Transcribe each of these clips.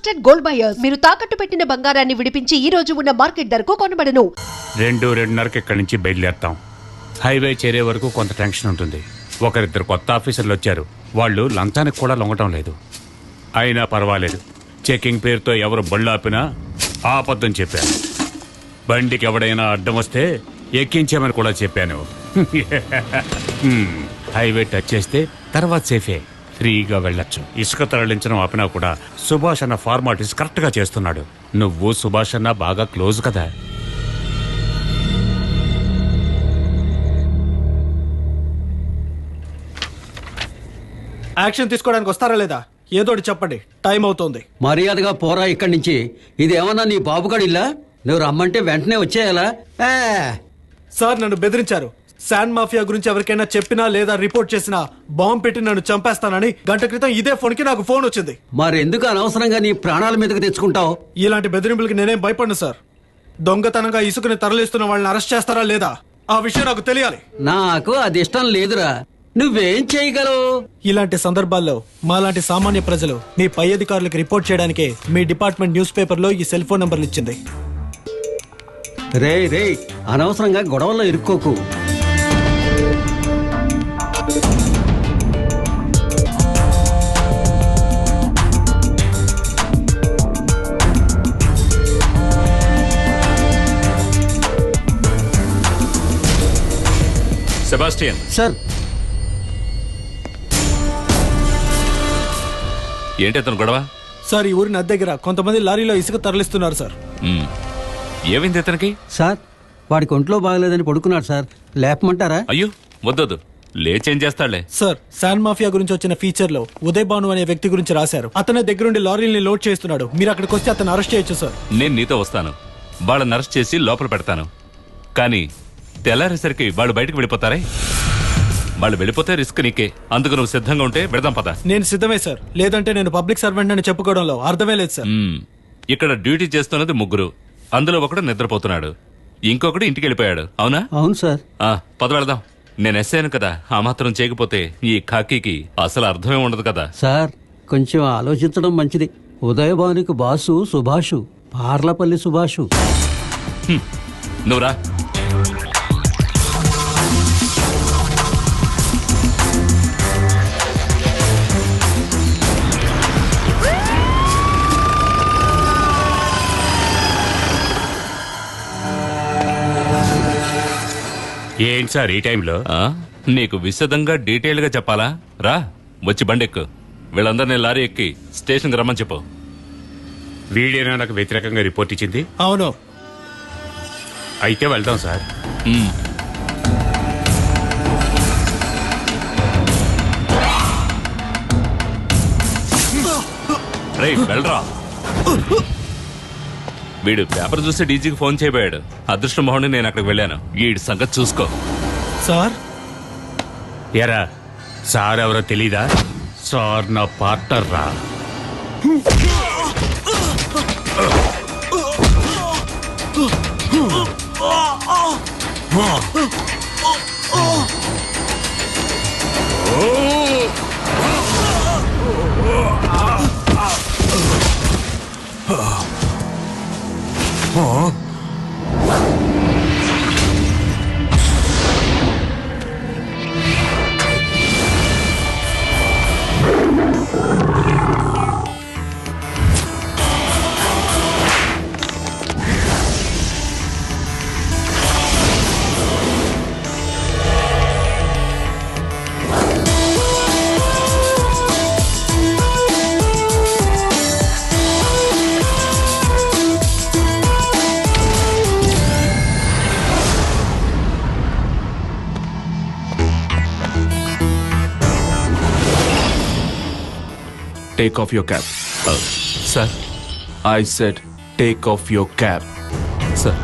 Trusted gold buyers మీరు తాకట్టు పెట్టిన బంగారాన్ని విడిపించి ఈ రోజు ఉన్న మార్కెట్ ధరకు కొనబడను. 2:30కి ఇక్కడి నుంచి బయలుదేరుతాం. హైవే చేరే వరకు కొంత టెన్షన్ ఉంటుంది. ఒకరిద్దరు కొత్త ఆఫీసర్లు వచ్చారు. వాళ్ళు లంచానికి కూడా లొంగటం లేదు. అయినా పర్వాలేదు. చెకింగ్ పేరుతో ఎవరు బళ్ళు ఆపినా ఆపొద్దని చెప్పాను. బండికి ఎవడైనా అడ్డం వస్తే ఎక్కించామని కూడా చెప్పాను. హైవే టచ్ చేస్తే తర్వాత సేఫే, ఫ్రీగా వెళ్ళొచ్చు. ఇసుక తరలించడం ఆపినా కూడా సుభాష్ అన్న ఫార్మాలిటీస్ కరెక్ట్గా చేస్తున్నాడు. నువ్వు సుభాష్ అన్న బాగా క్లోజ్ కదా. యాక్షన్ తీసుకోవడానికి వస్తారా లేదా? ఏదోటి చెప్పండి, టైం అవుతోంది. మర్యాదగా పోరా ఇక్కడి నుంచి. ఇది ఏమన్నా నీ బాబుగాడిల్లా? నువ్వు రమ్మంటే వెంటనే వచ్చేయాలా? సార్, నన్ను బెదిరించారు. శాండ్ మాఫియా గురించి ఎవరికైనా చెప్పినా లేదా రిపోర్ట్ చేసినా బాంబు పెట్టి నన్ను చంపేస్తానని గంట క్రితం ఇదే ఫోన్కి నాకు ఫోన్ వచ్చింది. మరెందుకు అనవసరంగా నీ ప్రాణాల మీదకి తెచ్చుకుంటావు? ఇలాంటి బెదిరింపులకి నేనేం భయపడను సార్. దొంగతనంగా ఇసుకని తరలిస్తున్న వాళ్ళని అరెస్ట్ చేస్తారా లేదా ఆ విషయం నాకు తెలియాలి. నాకు అది ఇష్టం లేదురా. నువ్వేం చేయగలవు? ఇలాంటి సందర్భాల్లో మాలాంటి సామాన్య ప్రజలు మీ పై అధికారులకు రిపోర్ట్ చేయడానికే మీ డిపార్ట్మెంట్ న్యూస్ పేపర్లో ఈ సెల్ ఫోన్ నంబర్లు ఇచ్చింది. రే అనవసరంగా గొడవల్లో ఇరుక్కోకు. సెబాస్టియన్ సార్, ఏంటి అతను గొడవ? సార్, ఈ ఊరి నది దగ్గర కొంతమంది లారీలో ఇసుక తరలిస్తున్నారు సార్. ఏమైంది అతనికి? సార్, వాడికి ఒంట్లో బాగలేదని పడుకున్నాడు సార్. లేపమంటారా? అయ్యో వద్దొద్దు, లేచేం చేస్తాడులే. సార్, శాండ్ మాఫియా గురించి వచ్చిన ఫీచర్ లో ఉదయ్ భాను అనే వ్యక్తి గురించి రాశారు. అతనే దగ్గరుండి లారీల్ని లోడ్ చేస్తున్నాడు. మీరు అక్కడికి వస్తే అతను అరెస్ట్ చేయొచ్చు సార్. నేను నీతో వస్తాను. వాళ్ళని అరెస్ట్ చేసి లోపల పెడతాను. కానీ తెల్లారేసరికి వాళ్ళు బయటకు వెళ్ళిపోతారే. వాళ్ళు వెళ్ళిపోతే రిస్క్ నీకే. అందుకు నువ్వు సిద్ధంగా ఉంటే పెడదాం పద. నేను సిద్ధమే సార్. లేదంటే నేను పబ్లిక్ సర్వెంట్ అని చెప్పుకోవడంలో అర్థమే లేదు సార్. ఇక్కడ డ్యూటీ చేస్తున్నది 3. అందులో ఒకడు నిద్రపోతున్నాడు, ఇంకొకడు ఇంటికి వెళ్ళిపోయాడు. అవునా? అవును సార్. పద వెళదాం. నేను ఎస్ఐను కదా, ఆ మాత్రం చేయకపోతే ఈ ఖాకీకి అసలు అర్థమే ఉండదు కదా. సార్, కొంచెం ఆలోచించడం మంచిది. ఉదయభానుకి బాసు సుభాషు, పార్లపల్లి సుభాషు. నువ్వురా. ఏంటి సార్ ఈ టైంలో? నీకు విశదంగా డీటెయిల్ గా చెప్పాలా? రా, వచ్చి బండెక్కు. వీళ్ళందరినీ లారీ ఎక్కి స్టేషన్కి రమ్మని చెప్పు. వీడేనా నాకు వ్యతిరేకంగా రిపోర్ట్ ఇచ్చింది? అవును. అయితే వెళ్దాం సార్. రే వెళ్ళరా. వీడు పేపర్ చూసి డీజీకి ఫోన్ చేయబోయాడు. అదృష్టం బాగుండి నేను అక్కడికి వెళ్ళాను. వీడి సంగతి చూసుకో. సార్, ఎరా సార్ ఎవరో తెలీదా? సార్ నా పార్ట్నర్ రా. Take off your cap. Sir. I said take off your cap. Sir.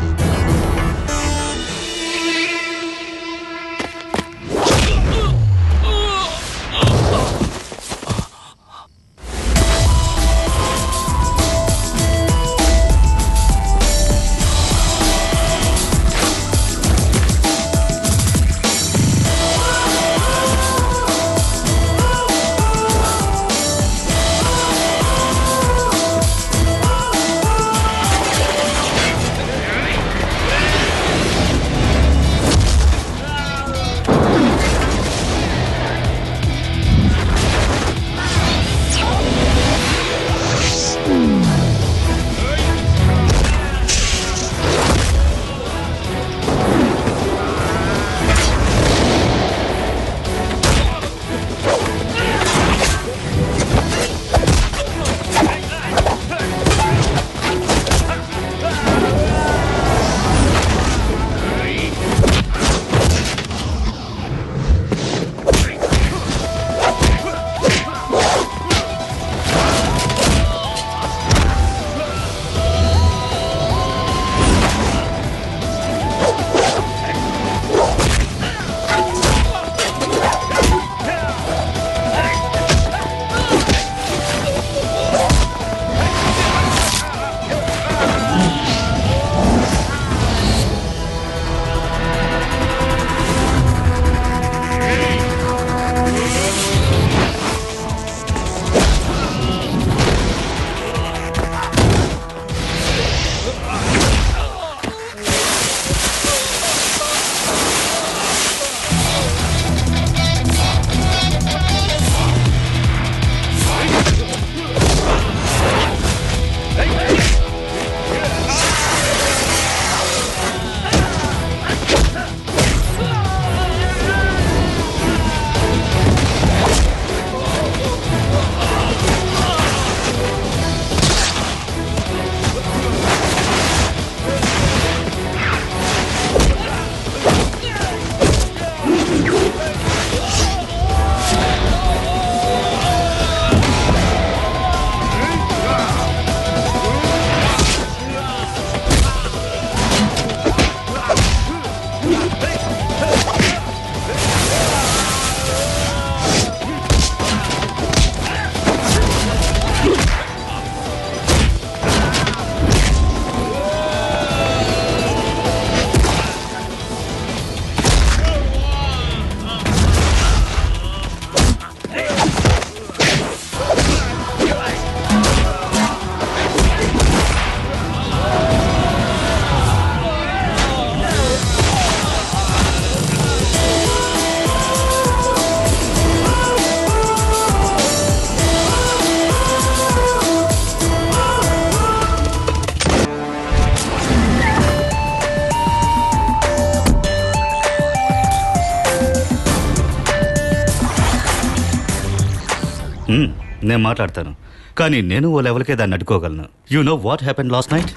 నేను మాట్లాడతాను, కానీ నేను ఓ లెవెల్కే దాన్ని అడ్డుకోగలను. You know what happen last night?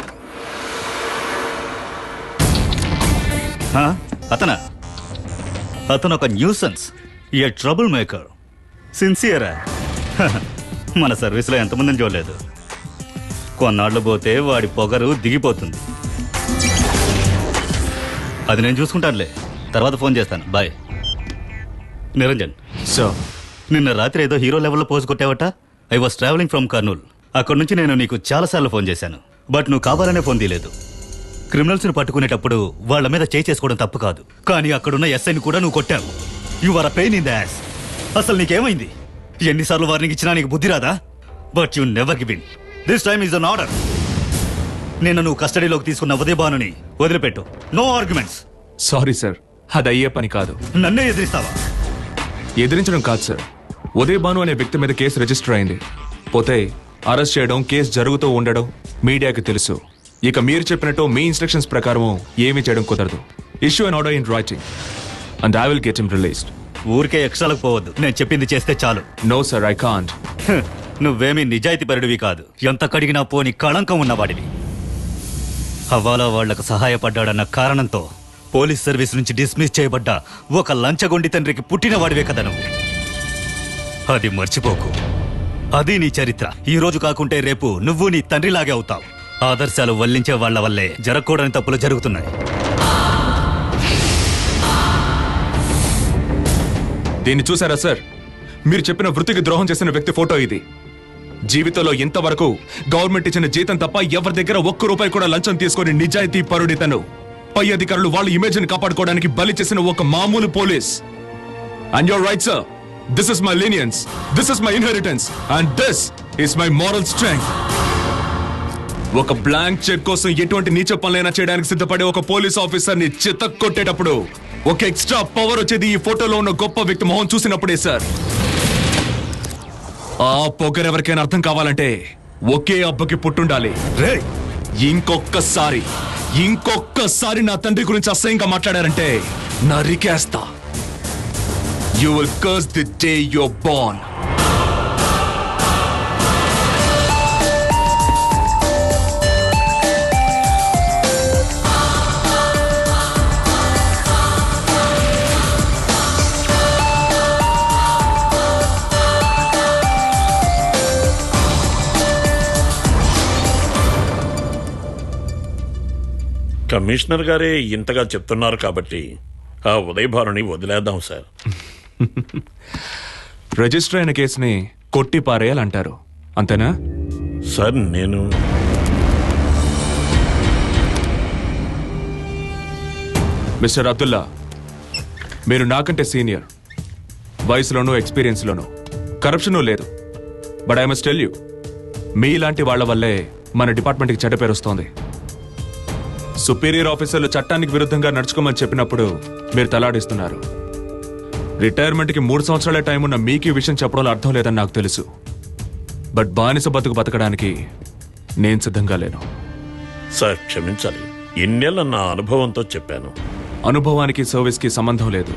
అతను ఒక న్యూసెన్స్, ఏ ట్రబుల్ మేకర్. సిన్సియరా? మన సర్వీస్లో ఎంతమందిని చూడలేదు. కొన్నాళ్ళు పోతే వాడి పొగరు దిగిపోతుంది. అది నేను చూసుకుంటానులే, తర్వాత ఫోన్ చేస్తాను. బాయ్. నిరంజన్, Sir. నిన్న రాత్రి ఏదో హీరో లెవెల్లో పోజు కొట్టావట. I was travelling from Kurnool. అక్కడి నుంచి నేను నీకు చాలాసార్లు ఫోన్ చేశాను, బట్ నువ్వు కావాలనే ఫోన్ తీయలేదు. క్రిమినల్స్ని పట్టుకునేటప్పుడు వాళ్ళ మీద చేసుకోవడం తప్పు కాదు, కానీ అక్కడున్న ఎస్ఐని కూడా నువ్వు కొట్టావు. You are a pain in the ass. అసలు నీకేమైంది? ఎన్నిసార్లు వార్నింగ్ ఇచ్చినా నీకు బుద్ధి రాదా? But you never give in. This time is an order. నిన్న నువ్వు కస్టడీలోకి తీసుకున్న ఉదయభానుని వదిలిపెట్టు. No arguments. సారీ సార్, అది అయ్యే పని కాదు. నన్నే ఎదిరిస్తావా? ఎదిరించడం కాదు సార్, ఉదయ్ భాను అనే వ్యక్తి మీద కేసు రిజిస్టర్ అయింది. పోతే అరెస్ట్ చేయడం, కేసు జరుగుతూ ఉండడం మీడియాకి తెలుసు. ఇక మీరు చెప్పినట్టు మీ ఇన్స్ట్రక్షన్స్ ప్రకారం ఏమీ చేయడం కుదరదు. Issue an order in writing and I will get him released. ఊరికే ఎక్స్ట్రాలకు పోవద్దు, నేను చెప్పింది చేస్తే చాలు. No sir, I can't. నువ్వేమీ నిజాయితీపరుడివి కాదు, ఎంత కడిగినా పోని కళంకం ఉన్నవాడివి. హవాలా వాళ్లకు సహాయపడ్డాడన్న కారణంతో పోలీస్ సర్వీస్ నుంచి డిస్మిస్ చేయబడ్డ ఒక లంచగొండి తండ్రికి పుట్టినవాడివే కదా నువ్వు. అది మర్చిపోకు. అది నీ చరిత్ర. ఈ రోజు కాకుంటే రేపు నువ్వు నీ తండ్రిలాగే అవుతావు. ఆదర్శాలు వల్లించే వాళ్ల వల్లే జరగకూడని తప్పులు జరుగుతున్నాయి. దీన్ని చూసారా సార్? మీరు చెప్పిన వృత్తికి ద్రోహం చేసిన వ్యక్తి ఫోటో ఇది. జీవితంలో ఇంతవరకు గవర్నమెంట్ ఇచ్చిన జీతం తప్ప ఎవరి దగ్గర ₹1 కూడా లంచం తీసుకొని నిజాయితీ పరుడితను, పై అధికారులు వాళ్ళ ఇమేజ్ ని కాపాడుకోవడానికి బలి చేసిన ఒక మామూలు police. And you're right sir, this is my lenience, this is my inheritance and this is my moral strength. ఒక బ్లాంక్ చెక్ కోసం ఎటువంటి నీచ పనులైనా చేయడానికి సిద్ధపడే ఒక పోలీస్ ఆఫీసర్ ని చితక్కొట్టేటప్పుడు ఒక ఎక్స్ట్రా పవర్ వచ్చేది ఈ ఫోటోలో ఉన్న గొప్ప వ్యక్తి మొహం చూసినప్పుడే సార్. ఆ పొగరెవరికైనా అర్థం కావాలంటే ఒకే అబ్బకి పుట్టుండాలి. ఇంకొక్కసారి నా తండ్రి గురించి అసహ్యంగా మాట్లాడారంటే నరికేస్తా. You will curse the day your born. Commissioner గారే ఇంతగా చెప్తున్నారు కాబట్టి ఆ ఉదయభానుని వదిలేద్దాం సార్. రిజిస్టర్ అయిన కేసుని కొట్టి పారేయాలంటారు, అంతేనా సార్? నేను మిస్టర్ అబ్దుల్లా, మీరు నాకంటే సీనియర్, వయసులోనూ ఎక్స్పీరియన్స్లోనూ, కరప్షను లేదు. But I must tell you, మీలాంటి వాళ్ల వల్లే మన డిపార్ట్మెంట్కి చెడ్డ పేరు వస్తోంది. సుపీరియర్ ఆఫీసర్లు చట్టానికి విరుద్ధంగా నడుచుకోమని చెప్పినప్పుడు మీరు తలాడిస్తున్నారు. రిటైర్మెంట్కి 3 సంవత్సరాలే టైం ఉన్న మీకు ఈ విషయం చెప్పడంలో అర్థం లేదని నాకు తెలుసు. బట్ బానిస బతకడానికి నేను సిద్ధంగా లేను. సార్ క్షమించాలి, ఇన్నేళ్ళ నా అనుభవంతో చెప్పాను. అనుభవానికి సర్వీస్కి సంబంధం లేదు.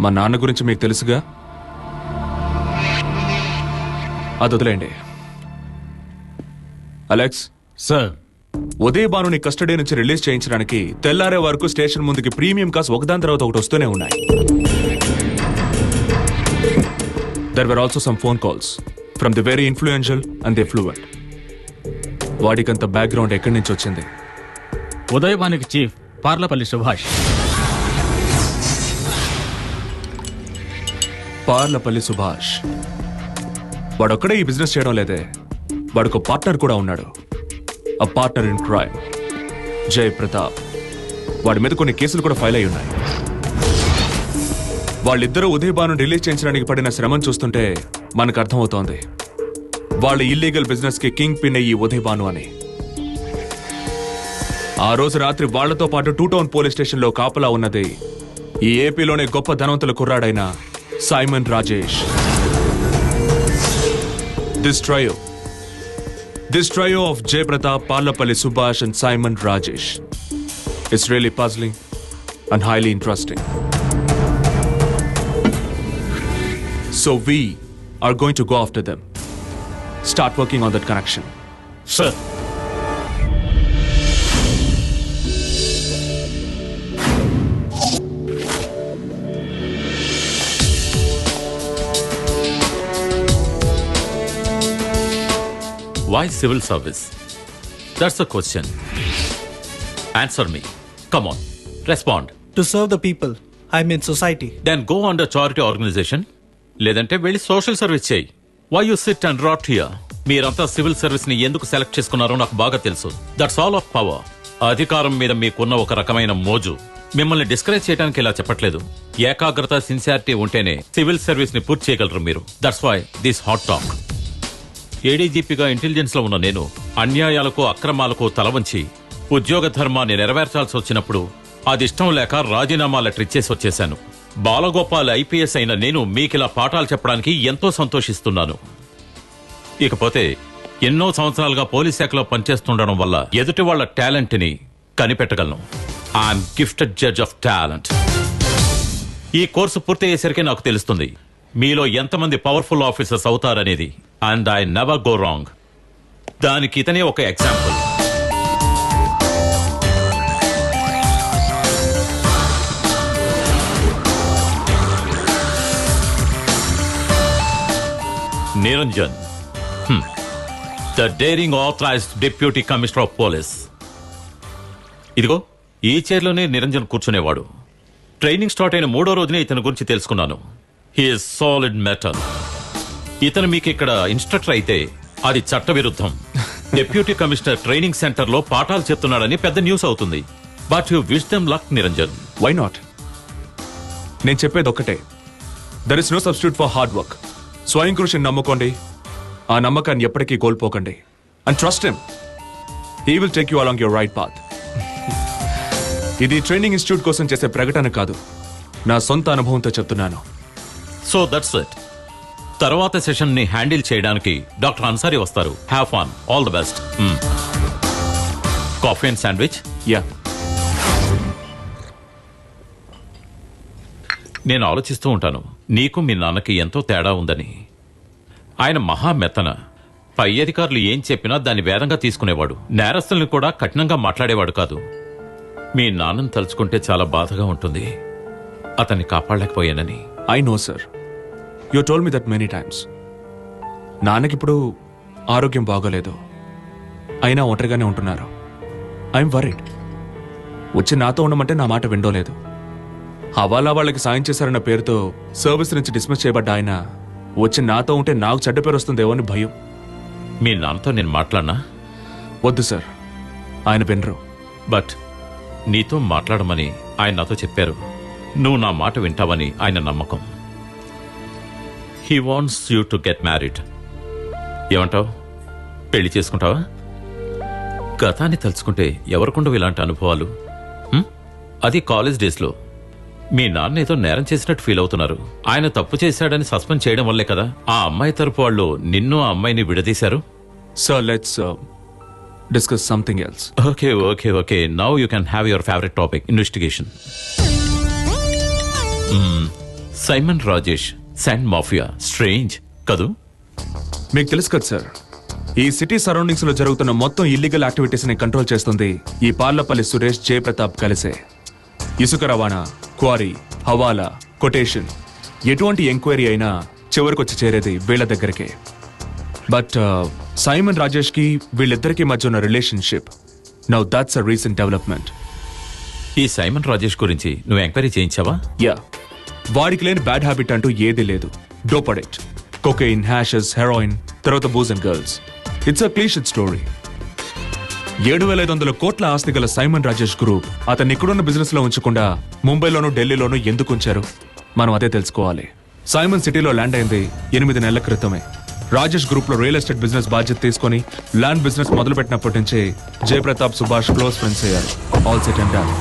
మా నాన్న గురించి మీకు తెలుసుగా, అది వదిలేండి. అలెక్స్ సార్, ఉదయ్ భానుని కస్టడీ నుంచి రిలీజ్ చేయించడానికి తెల్లారే వరకు స్టేషన్ ముందుకి ప్రీమియం కాస్ ఒకదాని తర్వాత ఒకటి వస్తూనే ఉన్నాయి. There were also some phone calls from the very influential and the fluent. వాటికంత బ్యాక్గ్రౌండ్ ఎక్కడి నుంచి వచ్చింది? ఉదయభానుకి చీఫ్ పార్లపల్లి సుభాష్. పార్లపల్లి సుభాష్ వాడొక్కడే ఈ బిజినెస్ చేయడం లేదే, వాడికి పార్ట్నర్ కూడా ఉన్నాడు. A partner in crime, జై ప్రతాప్. వాడి మీద కొన్ని కేసులు కూడా ఫైల్ అయి ఉన్నాయి. వాళ్ళిద్దరూ ఉదయ్ భాను రిలీజ్ చేయించడానికి పడిన శ్రమను చూస్తుంటే మనకు అర్థమవుతోంది వాళ్ళ ఇల్లీగల్ బిజినెస్ కి కింగ్ పిన్ ఈ ఉదయ్ భాను అని. ఆ రోజు రాత్రి వాళ్లతో పాటు 2 టౌన్ పోలీస్ స్టేషన్ లో కాపలా ఉన్నది ఈ ఏపీలోనే గొప్ప ధనవంతుల కుర్రాడైన Simon Rajesh. This trio of Jay Pratap, Parlapalli Subhash and Simon Rajesh is really puzzling and highly interesting. So we are going to go after them. Start working on that connection. Sir Why civil service? That's the question. Answer me. Come on. Respond. To serve the people, I mean society. Then go on the charity organization. లేదంటే వెళ్ళి social service చేయి. Why you sit and rot here? మీరంతా civil service ని ఎందుకు select చేసుకున్నారో నాకు బాగా తెలుసు. That's all of power. అధికారం మీద మీకున్న ఒక రకమైన మోజు. మిమ్మల్ని డిస్కరేజ్ చేయడానికి ఇలా చెప్పట్లేదు. ఏకాగ్రత, సిన్సియారిటీ ఉంటేనే సివిల్ సర్వీస్ ని పూర్తి చేయగలరు మీరు. That's why this hot talk. ఏడీజీపీగా ఇంటెలిజెన్స్ లో ఉన్న నేను అన్యాయాలకు, అక్రమాలకు తలవంచి ఉద్యోగ ధర్మాన్ని నెరవేర్చాల్సి వచ్చినప్పుడు అది ఇష్టం లేక రాజీనామా లెటర్ ఇచ్చేసి వచ్చేశాను. బాలగోపాల్ ఐపీఎస్ అయిన నేను మీకిలా పాఠాలు చెప్పడానికి ఎంతో సంతోషిస్తున్నాను. ఇకపోతే ఎన్నో సంవత్సరాలుగా పోలీస్ శాఖలో పనిచేస్తుండడం వల్ల ఎదుటి వాళ్ల టాలెంట్ ని కనిపెట్టగలను. I'm gifted judge of talent. ఈ కోర్సు పూర్తయ్యేసరికి నాకు తెలుస్తుంది మీలో ఎంతమంది పవర్ఫుల్ ఆఫీసర్స్ అవుతారనేది. And I never go wrong. దానికి ఇతనే ఒక example. Niranjan, the daring authorised deputy commissioner of police. ఇదిగో ఈ చైర్లోనే నిరంజన్ కూర్చునేవాడు. ట్రైనింగ్ స్టార్ట్ అయిన 3వ రోజునే ఇతని గురించి తెలుసుకున్నాను. He's solid metal. ఇతను మీకు ఇక్కడ ఇన్స్ట్రక్టర్ అయితే అది చట్టవిరుద్ధం. డిప్యూటీ కమిషనర్ ట్రైనింగ్ సెంటర్ లో పాఠాలు చెప్తున్నాడని పెద్ద న్యూస్ అవుతుంది. But you wish them luck Niranjan. Why not? నేను చెప్పేది ఒక్కటే, there is no substitute for hard work. స్వయం కృషిని నమ్ముకోండి, ఆ నమ్మకాన్ని ఎప్పటికీ కోల్పోకండి. And trust him, he will take you along your right path. ఇది ట్రైనింగ్ ఇన్స్టిట్యూట్ కోసం చేసే ప్రకటన కాదు, నా సొంత అనుభవంతో చెప్తున్నాను. So that's it. తర్వాత సెషన్ ని హ్యాండిల్ చేయడానికి డాక్టర్ అన్సారీ వస్తారు. Have fun. All the best. Coffee and sandwich. Yeah. నేను ఆలోచిస్తూ ఉంటాను, నీకు మీ నాన్నకి ఎంతో తేడా ఉందని. ఆయన మహా మెత్తన. పై అధికారులు ఏం చెప్పినా దాన్ని వేదంగా తీసుకునేవాడు. నేరస్తుల్ని కూడా కఠినంగా మాట్లాడేవాడు కాదు. మీ నాన్నని తలుచుకుంటే చాలా బాధగా ఉంటుంది, అతన్ని కాపాడలేకపోయానని. I know sir, you told me that many times. నాన్నకిప్పుడు ఆరోగ్యం బాగోలేదు, అయినా ఒంటరిగానే ఉంటున్నారు. I'm worried. వచ్చి నాతో ఉండమంటే నా మాట విండోలేదు. హవాలా వాళ్ళకి సాయం చేశారన్న పేరుతో సర్వీస్ నుంచి డిస్మిస్ చేయబడ్డ ఆయన వచ్చి నాతో ఉంటే నాకు చెడ్డ పేరు వస్తుందేమో అని భయం. మీ నాన్నతో నేను మాట్లాడినా? వద్దు సార్, ఆయన వినరు. బట్ నీతో మాట్లాడమని ఆయన నాతో చెప్పారు. నువ్వు నా మాట వింటావని ఆయన నమ్మకం. He wants you to get married. ఏమంటావు? పెళ్లి చేసుకుంటావా? గతాన్ని తలుచుకుంటే ఎవరికుండవు ఇలాంటి అనుభవాలు. అది కాలేజ్ డేస్లో. మీ నాన్న ఏదో నేరం చేసినట్టు ఫీల్ అవుతున్నారు. ఆయన తప్పు చేశాడని సస్పెండ్ చేయడం వల్లే కదా ఆ అమ్మాయి తరపు వాళ్ళు నిన్ను ఆ అమ్మాయిని విడదీశారు. Sir let's discuss something else. Okay okay okay now you can have your favourite topic, investigation. Simon Rajesh, sand mafia. Strange కదూ? మీకు తెలుసు కదా సార్, ఈ సిటీ సరౌండింగ్స్ లో జరుగుతున్న మొత్తం ఇల్లీగల్ యాక్టివిటీస్ ని కంట్రోల్ చేస్తుంది ఈ పార్లపల్లి సురేష్, జయప్రతాప్ కలిసే. ఇసుక రవాణా, క్వారీ, హవాలా, కొటేషన్, ఎటువంటి ఎంక్వైరీ అయినా చివరికొచ్చి చేరేది వీళ్ళ దగ్గరికే. బట్ సైమన్ రాజేష్ కి వీళ్ళిద్దరికీ మధ్య ఉన్న relationship, now that's a recent development. ఈ సైమన్ రాజేష్ గురించి నువ్వు ఎంక్వైరీ చేయించావా? యా. వాడికి లేని బ్యాడ్ హ్యాబిట్ అంటూ ఏదీ లేదు. Dope addict, cocaine, hashes, heroin, తర్వాత booze and girls. It's a cliched story. 7,500 కోట్ల ఆస్తి గల సైమన్ రాజేష్ గ్రూప్ అతన్ని ఇక్కడున్న బిజినెస్ లో ఉంచకుండా ముంబైలోనూ ఢిల్లీలోనూ ఎందుకు ఉంచారు? మనం అదే తెలుసుకోవాలి. సైమన్ సిటీలో ల్యాండ్ అయింది 8 నెలల క్రితమే. రాజేష్ గ్రూప్ లో రియల్ ఎస్టేట్ బిజినెస్ బాధ్యత తీసుకుని ల్యాండ్ బిజినెస్ మొదలు పెట్టినప్పటి నుంచి జయప్రతాప్, సుభాష్ క్లోజ్ ఫ్రెండ్స్ అయ్యారు. All set and done.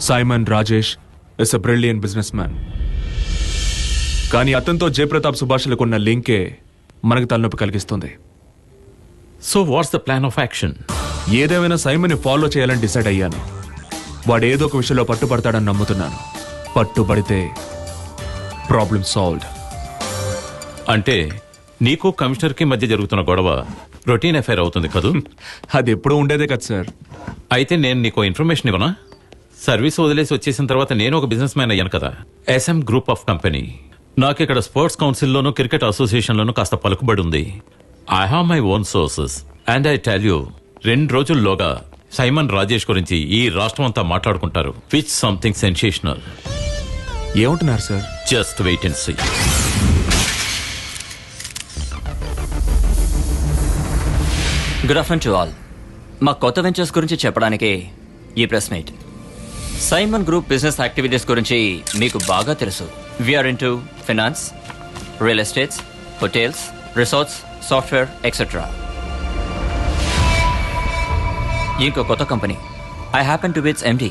Simon Rajesh is a brilliant business man. కానీ అతనితో జయప్రతాప్, సుభాష్లకు ఉన్న లింకే మనకు తలనొప్పి కలిగిస్తుంది. So what's the plan of action? ఏదేమైనా సైమన్ ని ఫాలో చేయాలని డిసైడ్ అయ్యాను. వాడు ఏదో ఒక విషయంలో పట్టుబడతాడని నమ్ముతున్నాను. పట్టుబడితే ప్రాబ్లం సాల్వ్డ్. అంటే నీకు కమిషనర్ కి మధ్య జరుగుతున్న గొడవ రొటీన్ అఫైర్ అవుతుంది కదూ? అది ఎప్పుడూ ఉండేదే కదా సార్. అయితే నేను నీకు ఇన్ఫర్మేషన్ ఇవ్వనా? సర్వీస్ వదిలేసి వచ్చేసిన తర్వాత నేను ఒక బిజినెస్ మ్యాన్ అయ్యాను కదా. SM group of company. నాకు ఇక్కడ స్పోర్ట్స్ కౌన్సిల్లోను క్రికెట్ అసోసియేషన్లోను కాస్త పలుకుబడి ఉంది. I have my own sources and I tell you, 2 రోజుల్లోగా సైమన్ రాజేష్ గురించి ఈ రాష్ట్రం అంతా మాట్లాడుకుంటారు. Which something sensational. ఏమంటున్నారు సార్? Just wait and see. Good afternoon to all. మా కొత్త వెంచర్స్ గురించి చెప్పడానికి ఈ press meet. Simon group business activities గురించి మీకు బాగా తెలుసు. We're into finance, real estates, hotels, resorts, software etcetera. ఇంకో కొత్త company I happen to be it's MD,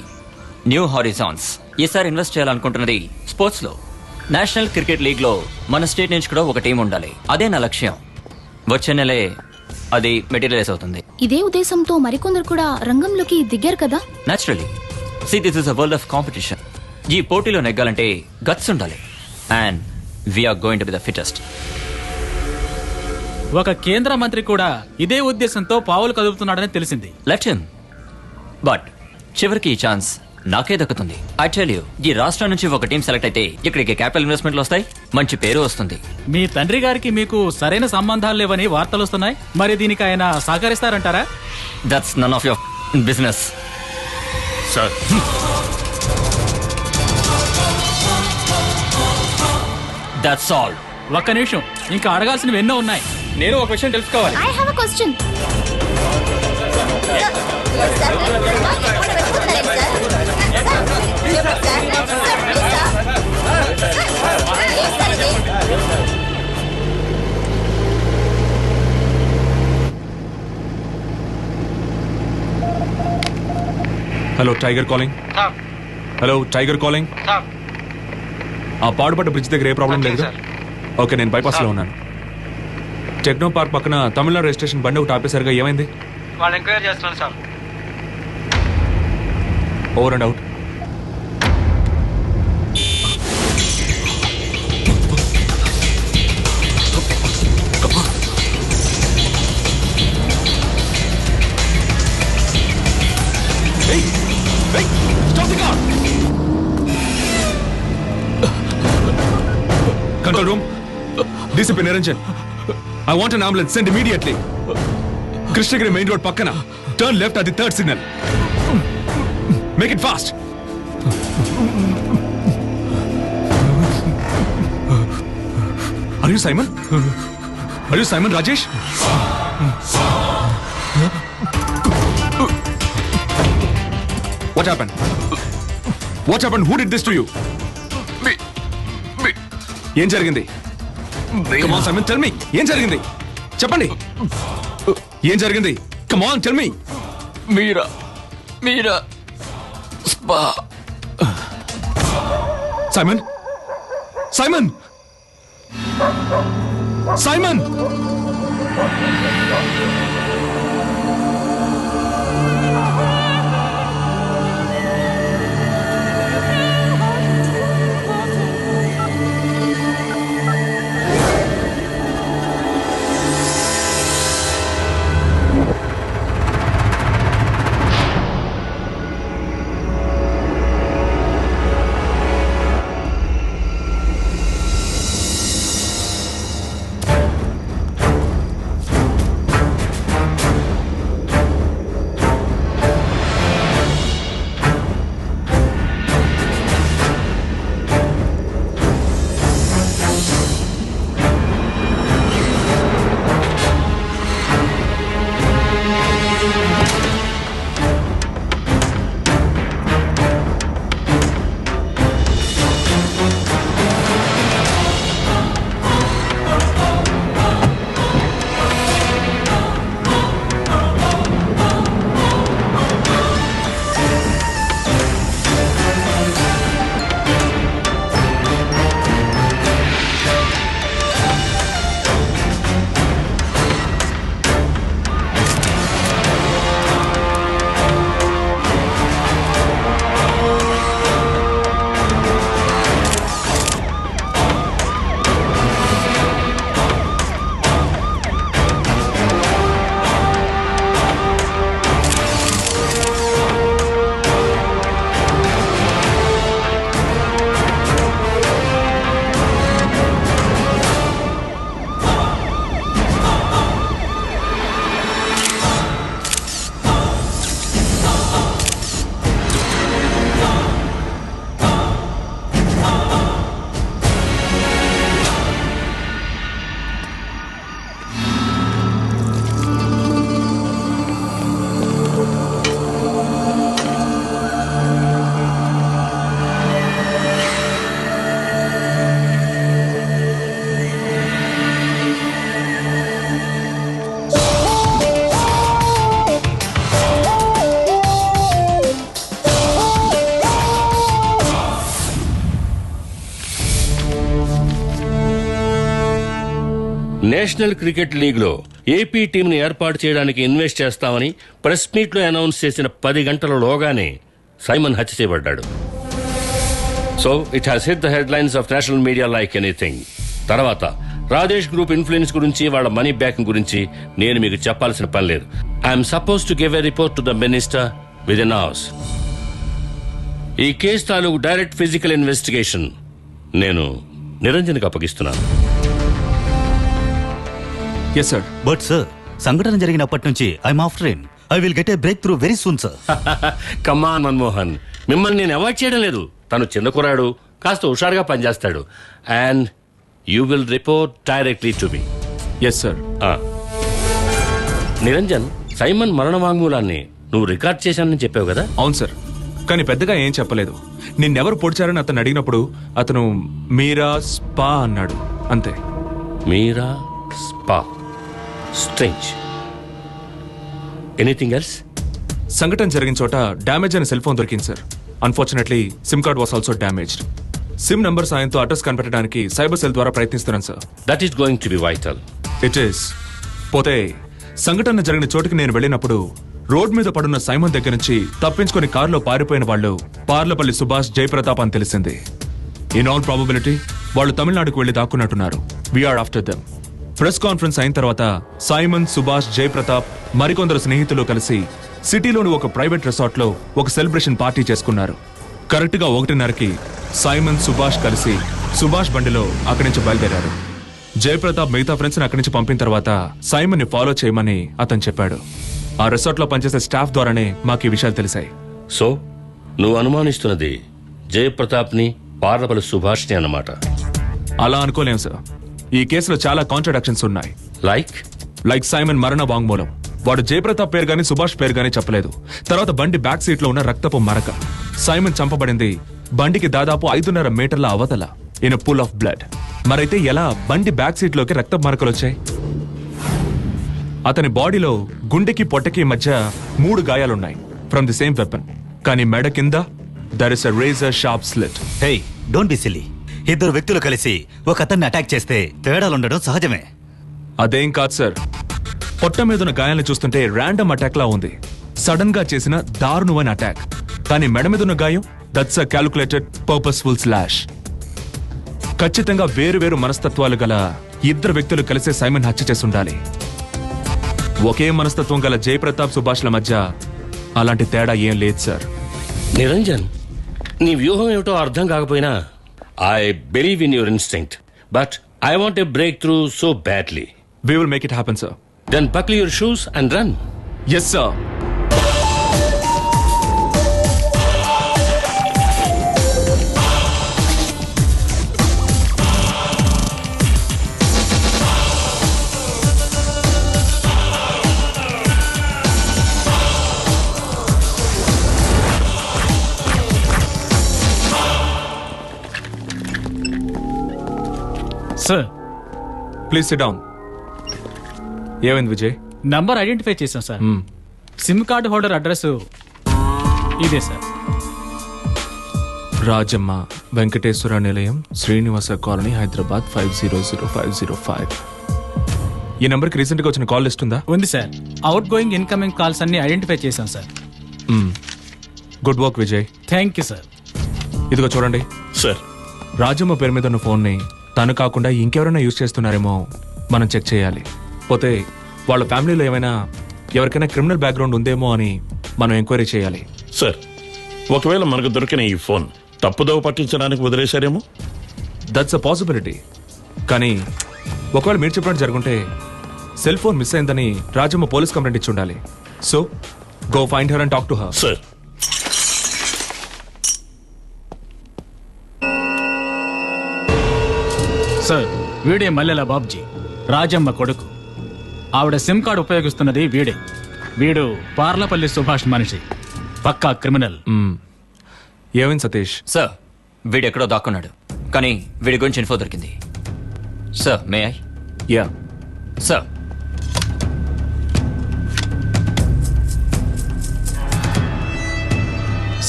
new horizons. ఈసారి ఇన్వెస్ట్ చేయాలనుకుంటున్నది స్పోర్ట్స్లో. నేషనల్ క్రికెట్ లీగ్లో మన స్టేట్ నుంచి కూడా ఒక టీం ఉండాలి. అదే నా లక్ష్యం. వచ్చే నెలే అది మెటీరియలైజ్ అవుతుంది. ఇదే ఉద్దేశంతో మరికొందరు కూడా రంగంలోకి దిగారు కదా. Naturally. See, this is a world of competition. ఈ పోటీలో నెగ్గాలంటే గట్స్ ఉండాలి. And we are going to be the fittest. ఒక కేంద్ర మంత్రి కూడా ఇదే ఉద్దేశంతో పావులు కదుపుతున్నాడని తెలిసింది. Let him. బట్ చివరికి ఈ ఛాన్స్ నాకే దక్కుతుంది. ఐ టెల్ యూ, ఈ రాష్ట్రం నుంచి ఒక టీం సెలెక్ట్ అయితే ఇక్కడికి క్యాపిటల్ ఇన్వెస్ట్మెంట్లు వస్తాయి, మంచి పేరు వస్తుంది. మీ తండ్రి గారికి మీకు సరైన సంబంధాలు లేవని వార్తలు వస్తున్నాయి. మరి దీనికి ఆయన సహకరిస్తారంటారా? That's none of your business. Sir, that's all. ఒక్క నిమిషం, ఇంకా అడగాల్సినవి ఎన్నో ఉన్నాయి. నేను ఒక విషయం తెలుసుకోవాలి. I have a question. Hello tiger calling. Hello tiger calling. ఆ పాడుపడ్డ బ్రిడ్జ్ దగ్గర ఏ ప్రాబ్లం లేదు? ఓకే, నేను బైపాస్లో ఉన్నాను. టెక్నో పార్క్ పక్కన తమిళనాడు రిజిస్ట్రేషన్ బండి ఒకటి ఆపేసరిగా ఏమైంది? వాళ్ళు ఎంక్వైరీ చేస్తున్నారు sir. Over and out. Control room. DCP Niranjan. I want an ambulance. Send immediately. Krishnagiri main road pakkana. Turn left at the 3rd signal. Make it fast. Are you Simon? Are you Simon Rajesh? What happened? What happened? Who did this to you? Me. ఏం జరిగింది? Come on Simon, tell me. ఏం జరిగింది? చెప్పండి. ఏం జరిగింది? Come on, tell me. Meera spa. Simon. National cricket లీగ్లో AP టీంని ఏర్పాటు చేయడానికి ఇన్వెస్ట్ చేస్తామని ప్రెస్ మీట్లో అనౌన్స్ చేసిన 10 గంటలలోగానే సైమన్ హత్య చేయబడ్డాడు. So it has hit the headlines of national media like anything. తర్వాత రాజేష్ గ్రూప్ ఇన్ఫ్లుయెన్స్ గురించి, వాళ్ళ మనీ బ్యాకింగ్ గురించి నేను మీకు చెప్పాల్సిన పని లేదు. I'm suppose to give a report to the minister within hours. ఈ కేసు తాలూకు డైరెక్ట్ ఫిజికల్ ఇన్వెస్టిగేషన్ నేను నిరంజన్కి అప్పగిస్తున్నాను. Yes sir. బట్ సార్, సంఘటన జరిగినప్పటి నుంచి I'm after him. I will get a breakthrough very soon sir. Come on Manmohan, మిమ్మల్ని నేను అవాయిడ్ చేయడం లేదు. తను చిన్న కురాడు, కాస్త హుషారుగా పనిచేస్తాడు. And you will report directly to me. Yes sir. Niranjan, Simon మరణ వాంగ్మూలాన్ని నువ్వు రికార్డ్ చేశానని చెప్పావు కదా? అవును సార్, కానీ పెద్దగా ఏం చెప్పలేదు. నిన్నెవరు పొడిచారని అతను అడిగినప్పుడు అతను మీరా స్పా అన్నాడు, అంతే. మీరా స్పా. స్ట్రేంజ్. Anything else? సంఘటన జరిగిన చోట డ్యామేజ్ అయిన సెల్ ఫోన్ దొరికింది sir. Unfortunately SIM card was also damaged. SIM number సాయంతో అడ్రస్ కనిపెట్టడానికి సైబర్ సెల్ ద్వారా ప్రయత్నిస్తున్నాను sir. That is going to B vital. It is. పోతే సంఘటన జరిగిన చోటుకి నేను వెళ్ళినప్పుడు రోడ్ మీద పడున్న సైమన్ దగ్గర నుంచి తప్పించుకుని కారులో పారిపోయిన వాళ్ళు పార్లపల్లి సుభాష్, జయప్రతాప్ అని తెలిసింది. ఇన్ ఆల్ ప్రాబబిలిటీ వాళ్ళు తమిళనాడుకు వెళ్లి దాక్కున్నట్టున్నారు. We're after them. Press conference అయిన తర్వాత సైమన్, సుభాష్, జయప్రతాప్ మరికొందరు స్నేహితులు కలిసి సిటీలోని ఒక ప్రైవేట్ రిసార్ట్ లో ఒక సెలబ్రేషన్ పార్టీ చేసుకున్నారు. కరెక్ట్ గా 1:30కి సైమన్, సుభాష్ కలిసి సుభాష్ బండిలో అక్కడి నుంచి బయలుదేరారు. జయప్రతాప్ మిగతా ఫ్రెండ్స్ ని అక్కడి నుంచి పంపిన తర్వాత సైమన్ ని ఫాలో చేయమని అతను చెప్పాడు. ఆ రిసార్ట్ లో పనిచేసే స్టాఫ్ ద్వారానే మాకు ఈ విషయాలు తెలిసాయి. సో నువ్వు అనుమానిస్తున్నది జయప్రతాప్ ని, పార్లపల్లి సుభాష్ ని అన్నమాట. అలా అనుకోలేం సార్. ఈ కేసులో చాలా కాంట్రడిక్షన్స్ ఉన్నాయి. లైక్ సైమన్ మరణ వాంగ్మూలం. వాడు జయప్రతాప్ పేరు గానీ సుభాష్ పేరు గానీ చెప్పలేదు. తర్వాత బండి బ్యాక్ సీట్ లో ఉన్న రక్తపు మరక. సైమన్ చంపబడింది బండికి దాదాపు 5.5 మీటర్ల అవతల ఇన్ పూల్ ఆఫ్ బ్లడ్. మరైతే ఎలా బండి బ్యాక్ సీట్ లోకి రక్తపు మరకలు వచ్చాయి? అతని బాడీలో గుండెకి పొట్టకి మధ్య 3 గాయాలున్నాయి ఫ్రమ్ ది సేమ్ వెపన్. కానీ మెడ కింద there is a razor sharp slit. Hey, don't be silly. ఇద్దరు వ్యక్తులు కలిసి ఒక అతన్ని అటాక్ చేస్తే తేడాలుండడం సహజమే. అదేం కాదు సార్. పొట్ట మీదున్న గాయాలను చూస్తుంటే ర్యాండమ్ అటాక్ లా ఉంది. సడన్ గా చేసిన దారుణమైన అటాక్. కానీ మెడ మీదున్న గాయం that's a calculated purposeful slash. ఖచ్చితంగా వేరు మనస్తత్వాలు గల ఇద్దరు వ్యక్తులు కలిసే సైమన్ హత్య చేసి ఉండాలి. ఒకే మనస్తత్వం గల జయప్రతాప్, సుభాష్ల మధ్య అలాంటి తేడా ఏం లేదు సార్. నిరంజన్, నీ వ్యూహం ఏమిటో అర్థం కాకపోయినా I believe in your instinct, but I want a breakthrough so badly. We will make it happen, sir. Then buckle your shoes and run. Yes, sir. Sir, please SIT down. ఏమైంది Vijay? Number identify చేశాం sir. SIM card holder address ఇదే sir. Rajamma Venkateswara నిలయం, Srinivasa colony, Hyderabad 500505. ఈ నంబర్కి రీసెంట్గా వచ్చిన call list ఉందా? ఉంది sir. Out going, incoming calls అన్ని ఐడెంటిఫై చేశాం sir. Good work Vijay. Thank you sir. ఇదిగో చూడండి సార్. రాజమ్మ పేరు మీద ఉన్న ఫోన్ని తను కాకుండా ఇంకెవరైనా యూజ్ చేస్తున్నారేమో మనం చెక్ చేయాలి. పోతే వాళ్ళ ఫ్యామిలీలో ఎవరికైనా క్రిమినల్ బ్యాక్గ్రౌండ్ ఉందేమో అని మనం ఎంక్వైరీ చేయాలి. సార్, ఒకవేళ మనకు దొరికిన ఈ ఫోన్ తప్పుదోవ పట్టించడానికి వదిలేశారేమో? That's a possibility. కానీ ఒకవేళ మీరు చెప్పినట్టు జరుగుంటే సెల్ ఫోన్ మిస్ అయిందని రాజమ్మ పోలీస్ కంప్లైంట్ ఇచ్చి ఉండాలి. So go find her and talk to her. Sir. Sir, వీడే మల్లెల బాబ్జీ, రాజమ్మ కొడుకు. ఆవిడ సిమ్ కార్డు ఉపయోగిస్తున్నది వీడే. వీడు పార్లపల్లి సుభాష్ మనిషి, పక్కా క్రిమినల్. ఏమైంది సతీష్? సార్, వీడెక్కడో దాక్కున్నాడు, కానీ వీడి గురించి ఇన్ఫో దొరికింది. Sir, may I? Yeah sir.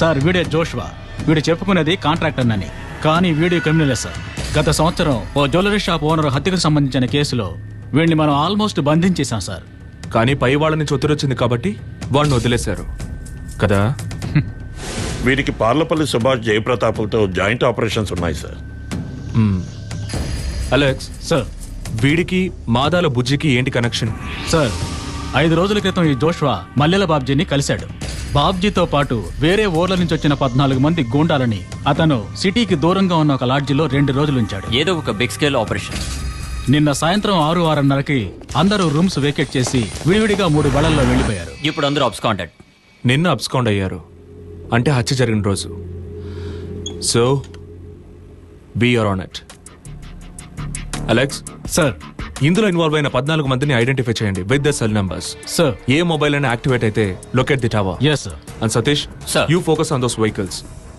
Sir, వీడే జోష్వా. వీడు చెప్పుకునేది కాంట్రాక్టర్ అని, కానీ వీడియో క్రిమినలే సార్. గత సంవత్సరం ఓ జ్యువెలరీ షాప్ ఓనర్ హత్యకు సంబంధించిన కేసులో వీడిని మనం ఆల్మోస్ట్ బంధించేశాం సార్. కానీ పై వాళ్ళ నుంచి ఒత్తిడి వచ్చింది కాబట్టి వాడిని వదిలేశారు కదా. వీరికి పార్లపల్లి సుభాష్ జయప్రతాపులతో జాయింట్ ఆపరేషన్స్ ఉన్నాయి సార్. అలెక్స్ సార్, వీడికి మాదాల బుజ్జికి ఏంటి కనెక్షన్? సార్, 5 రోజుల క్రితం ఈ జోష్వా మల్లెల బాబ్జీని కలిశాడు. బాబ్జీతో పాటు వేరే ఊర్ల నుంచి వచ్చిన 14 మంది గూండాలని అతను సిటీకి దూరంగా ఉన్న ఒక లాడ్జిలో 2 రోజులు ఉంచాడు. ఏదో ఒక బిగ్ స్కేల్ ఆపరేషన్. నిన్న సాయంత్రం 6-6:30కి అందరూ రూమ్స్ వేకెట్ చేసి విడివిడిగా 3 బళ్ళల్లో వెళ్లిపోయారు. ఇప్పుడు అందరూ అబ్స్కాండెడ్. నిన్న అబ్స్కౌండ్ అయ్యారు అంటే హత్య జరిగిన రోజు. So B R on it. Alex sir, ఇందులో ఇన్వాల్వ్ అయిన 14 మందిని ఐడెంటిఫై చేయండి with the cell numbers. Sir, ఏ మొబైల్ అయినా యాక్టివేట్ అయితే locate the tower. Yes sir. And Satish, you focus on those vehicles.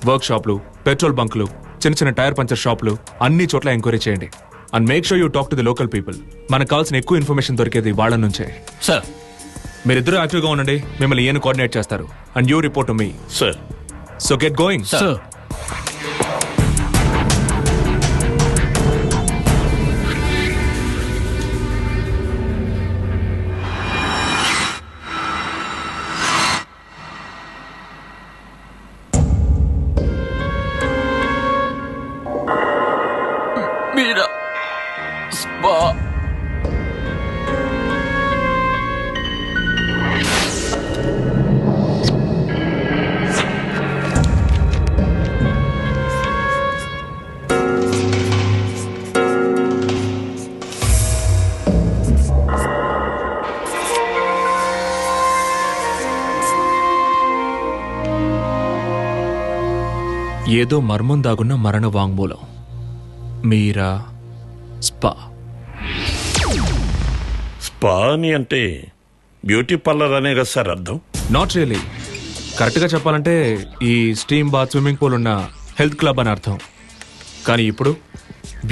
Work షాప్లు, పెట్రోల్ బంకులు, చిన్న చిన్న టైర్ పంచర్ షాప్లు అన్ని చోట్ల ఎంక్వైరీ చేయండి. And make sure you talk to the local people. మనకు కావాల్సిన ఎక్కువ ఇన్ఫర్మేషన్ దొరికేది వాళ్ళ నుంచే. సార్, మీరిద్దరూ యాక్టివ్గా ఉండండి. మిమ్మల్ని ఏను కోఆర్డినేట్ చేస్తారు. And you report to me. Sir. So get going. Sir. Meera spa ఏదో మర్మం దాగున్న మరణ వాంగ్మూలం. మీరా స్పా. స్పా అని అంటే బ్యూటీ పార్లర్ అనే కదా సార్ అర్థం? Not really. కరెక్ట్గా చెప్పాలంటే ఈ స్టీమ్ బాత్, స్విమ్మింగ్ పూల్ ఉన్న హెల్త్ క్లబ్ అని అర్థం. కానీ ఇప్పుడు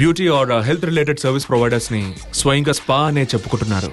beauty or health related service ప్రొవైడర్స్ని స్వయంగా స్పా అనే చెప్పుకుంటున్నారు.